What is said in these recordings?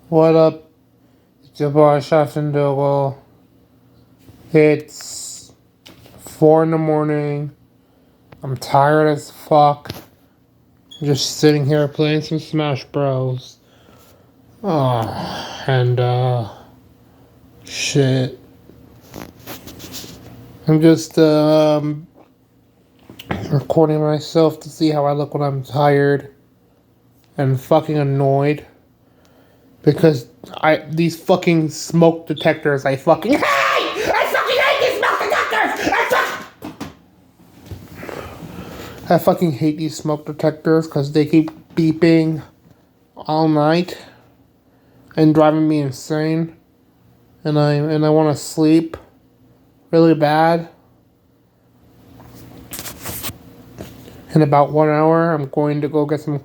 What up? It's your boy Shaftendogle. It's 4 in the morning. I'm tired as fuck. I'm just sitting here playing some Smash Bros. And shit. I'm just recording myself to see how I look when I'm tired and fucking annoyed. Because these fucking smoke detectors I fucking hate! I fucking hate these smoke detectors! I fucking hate these smoke detectors because they keep beeping all night and driving me insane. And I want to sleep really bad. In about 1 hour, I'm going to go get some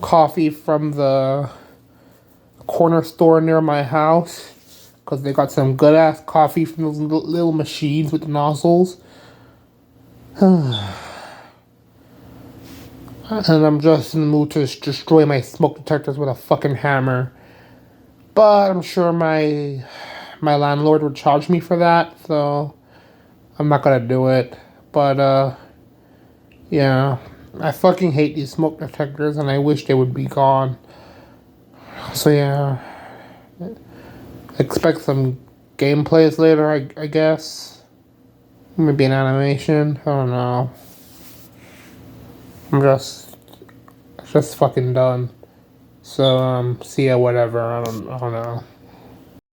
coffee from the corner store near my house. Because they got some good ass coffee from those little machines with the nozzles. And I'm just in the mood to destroy my smoke detectors with a fucking hammer. But I'm sure my landlord would charge me for that, so I'm not gonna do it. But yeah, I fucking hate these smoke detectors and I wish they would be gone. So yeah, expect some gameplays later, I guess. Maybe an animation, I don't know. I'm just fucking done. So see ya, whatever. I don't know.